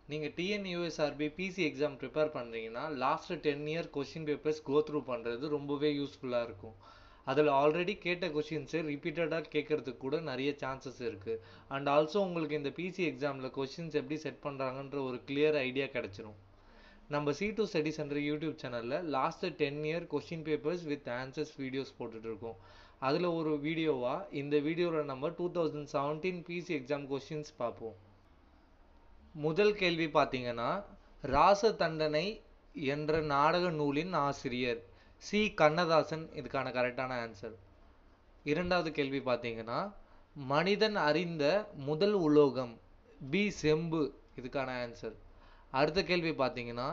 நீங்கள் TNUSRB PC exam prepare பண்ணுறீங்கன்னா last 10 year question papers go through பண்ணுறது ரொம்பவே யூஸ்ஃபுல்லாக இருக்கும். அதில் ஆல்ரெடி கேட்ட கொஷின்ஸை ரிப்பீட்டடாக கேட்கறதுக்கு கூட நிறைய சான்சஸ் இருக்குது. அண்ட் ஆல்சோ உங்களுக்கு இந்த பிசி எக்ஸாமில் கொஷின்ஸ் எப்படி செட் பண்ணுறாங்கன்ற ஒரு கிளியர் ஐடியா கிடச்சிரும். நம்ம C2 ஸ்டடி சென்டர் யூடியூப் சேனலில் last 10 year question papers with answers videos போட்டுட்ருக்கோம். அதில் ஒரு வீடியோவாக இந்த வீடியோவில் நம்ம 2017 பிசி எக்ஸாம் கொஷின்ஸ் பார்ப்போம். முதல் கேள்வி பார்த்தீங்கன்னா, ராச தண்டனை என்ற நாடக நூலின் ஆசிரியர் சி கண்ணதாசன். இதுக்கான கரெக்டான ஆன்சர். இரண்டாவது கேள்வி பார்த்தீங்கன்னா, மனிதன் அறிந்த முதல் உலோகம் பி செம்பு. இதுக்கான ஆன்சர். அடுத்த கேள்வி பார்த்தீங்கன்னா,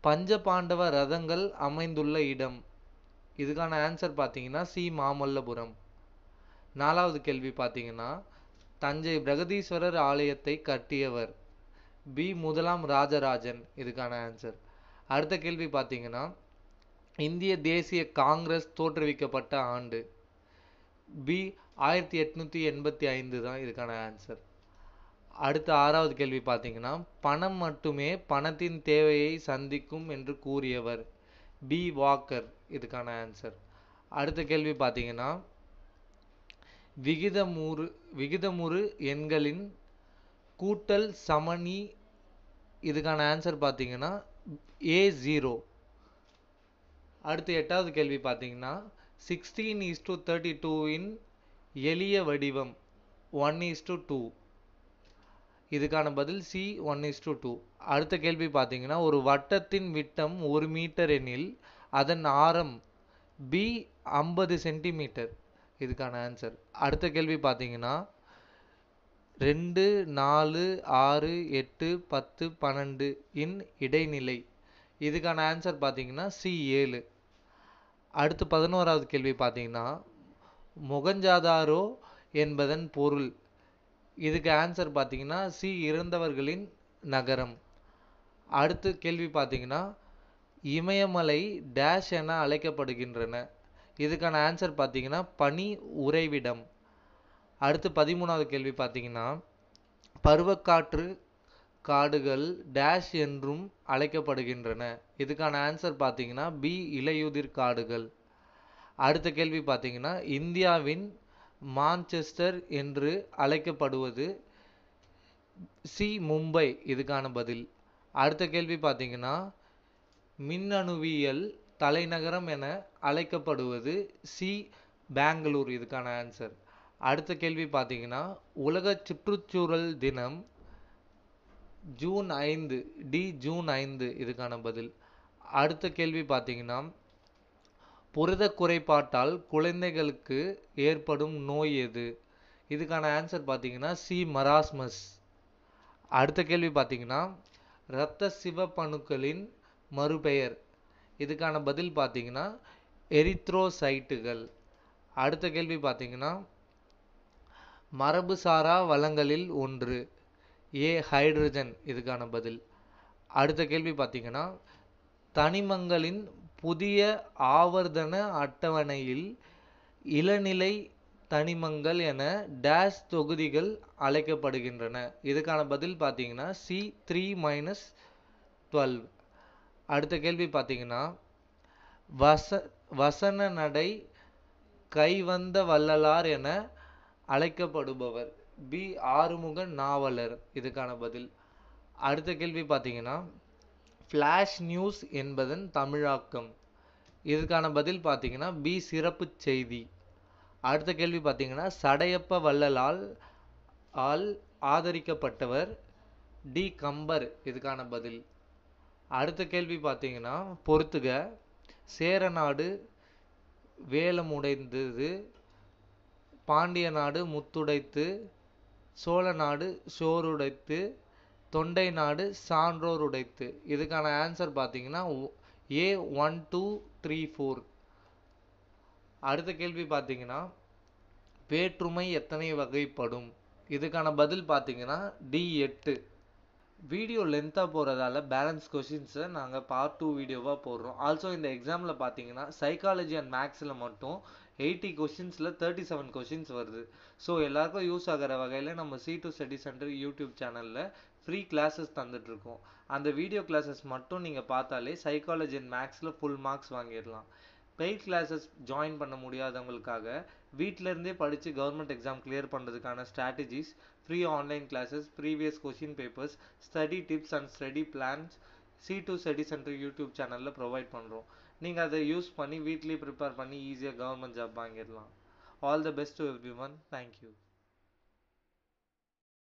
பஞ்சபாண்டவ ரதங்கள் அமைந்துள்ள இடம். இதுக்கான ஆன்சர் பார்த்தீங்கன்னா சி மாமல்லபுரம். நாலாவது கேள்வி பார்த்தீங்கன்னா, தஞ்சை பிரகதீஸ்வரர் ஆலயத்தை கட்டியவர் பி முதலாம் ராஜராஜன். இதுக்கான ஆன்சர். அடுத்த கேள்வி பார்த்தீங்கன்னா, இந்திய தேசிய காங்கிரஸ் தோற்றுவிக்கப்பட்ட ஆண்டு பி 1885 தான். இதுக்கான ஆன்சர். அடுத்த ஆறாவது கேள்வி பார்த்தீங்கன்னா, பணம் மட்டுமே பணத்தின் தேவையை சந்திக்கும் என்று கூறியவர் பி வாக்கர். இதுக்கான ஆன்சர். அடுத்த கேள்வி பார்த்தீங்கன்னா, விகிதமுறு எண்களின் கூட்டல் சமணி. இதுக்கான ஆன்சர் பார்த்தீங்கன்னா A0. அடுத்து எட்டாவது கேள்வி பார்த்தீங்கன்னா, 16:32 எளிய வடிவம் 1:2. இதுக்கான பதில் சி 1:2. அடுத்த கேள்வி பார்த்தீங்கன்னா, ஒரு வட்டத்தின் விட்டம் 1 மீட்டர் எனில் அதன் ஆரம் பி 50 சென்டிமீட்டர். இதுக்கான ஆன்சர். அடுத்த கேள்வி பார்த்தீங்கன்னா, 2, 4, 6, 8, 10, 12 இடைநிலை. இதுக்கான ஆன்சர் பார்த்தீங்கன்னா சி 7. அடுத்து 11வது கேள்வி பார்த்தீங்கன்னா, மொகஞ்சாதாரோ என்பதன் பொருள். இதுக்கு ஆன்சர் பார்த்தீங்கன்னா சி இறந்தவர்களின் நகரம். அடுத்து கேள்வி பார்த்தீங்கன்னா, இமயமலை டேஷ் என அழைக்கப்படுகின்றன. இதுக்கான ஆன்சர் பார்த்தீங்கன்னா பனி உறைவிடம். அடுத்து 13வது கேள்வி பார்த்தீங்கன்னா, பருவக்காற்று காடுகள் டேஷ் என்றும் அழைக்கப்படுகின்றன. இதுக்கான ஆன்சர் பார்த்தீங்கன்னா பி இலையுதிர் காடுகள். அடுத்த கேள்வி பார்த்தீங்கன்னா, இந்தியாவின் மான்செஸ்டர் என்று அழைக்கப்படுவது சி மும்பை. இதுக்கான பதில். அடுத்த கேள்வி பார்த்தீங்கன்னா, மின்னணுவியல் தலைநகரம் என அழைக்கப்படுவது சி பெங்களூர். இதுக்கான ஆன்சர். அடுத்த கேள்வி பார்த்தீங்கன்னா, உலக சுற்றுச்சூழல் தினம் ஜூன் 5 டி ஜூன் 5. இதுக்கான பதில். அடுத்த கேள்வி பார்த்தீங்கன்னா, புரத குறைபாட்டால் குழந்தைகளுக்கு ஏற்படும் நோய் எது? இதுக்கான ஆன்சர் பார்த்தீங்கன்னா சி மராஸ்மஸ். அடுத்த கேள்வி பார்த்தீங்கன்னா, இரத்த சிவப்பணுக்களின் மறுபெயர். இதுக்கான பதில் பார்த்தீங்கன்னா எரித்ரோசைட்டுகள். அடுத்த கேள்வி பார்த்தீங்கன்னா, மரபுசாரா வளங்களில் ஒன்று ஏ ஹைட்ரஜன். இதுக்கான பதில். அடுத்த கேள்வி பார்த்தீங்கன்னா, தனிமங்களின் புதிய ஆவர்த்தன அட்டவணையில் இளநிலை தனிமங்கள் என டேஷ் தொகுதிகள் அழைக்கப்படுகின்றன. இதுக்கான பதில் பார்த்தீங்கன்னா சி 3-12. அடுத்த கேள்வி பார்த்தீங்கன்னா, வசன நடை கைவந்த வள்ளலார் என அழைக்கப்படுபவர் பி ஆறுமுக நாவலர். இதுக்கான பதில். அடுத்த கேள்வி பார்த்தீங்கன்னா, ஃப்ளாஷ் நியூஸ் என்பதன் தமிழாக்கம். இதுக்கான பதில் பார்த்தீங்கன்னா பி சிறப்பு செய்தி. அடுத்த கேள்வி பார்த்தீங்கன்னா, சடையப்ப வள்ளலால் ஆதரிக்கப்பட்டவர் டி கம்பர். இதுக்கான பதில். அடுத்த கேள்வி பார்த்தீங்கன்னா, பொறுத்துக. சேரநாடு வேலமுடைந்தது, பாண்டிய நாடு முத்துடைத்து, சோழ நாடு சோறுடைத்து, தொண்டை நாடு சான்றோர் உடைத்து. இதுக்கான ஆன்சர் பார்த்தீங்கன்னா ஏ 1, 2, 3, 4. அடுத்த கேள்வி பார்த்தீங்கன்னா, வேற்றுமை எத்தனை வகைப்படும்? இதுக்கான பதில் பார்த்தீங்கன்னா டி 8. வீடியோ லென்த்தாக போகிறதால பேலன்ஸ் கொஷின்ஸை நாங்கள் பார்ட் 2 வீடியோவாக போடுறோம். ஆல்சோ இந்த எக்ஸாமில் பார்த்தீங்கன்னா, சைக்காலஜி அண்ட் மேக்ஸில் மட்டும் 80 கொஷின்ஸில் 37 கொஷின்ஸ் வருது. ஸோ எல்லாருக்கும் யூஸ் ஆகிற வகையில் நம்ம C2 ஸ்டடி சென்டர் யூடியூப் சேனலில் ஃப்ரீ கிளாஸஸ் தந்துட்டுருக்கோம். அந்த வீடியோ கிளாஸஸ் மட்டும் நீங்கள் பார்த்தாலே சைக்காலஜி அண்ட் மேக்ஸில் ஃபுல் மார்க்ஸ் வாங்கிடலாம். பெய்ட் கிளாஸஸ் ஜாயின் பண்ண முடியாதவங்களுக்காக வீட்டிலேருந்தே படித்து கவர்மெண்ட் எக்ஸாம் கிளியர் பண்ணுறதுக்கான strategies, free online classes, previous question papers, study tips and study plans C2 study centre YouTube சேனலில் ப்ரொவைட் பண்ணுறோம். நீங்கள் அதை யூஸ் பண்ணி வீட்லேயே ப்ரிப்பேர் பண்ணி ஈஸியாக கவர்மெண்ட் ஜாப் வாங்கிடலாம். All the best to every one. Thank you.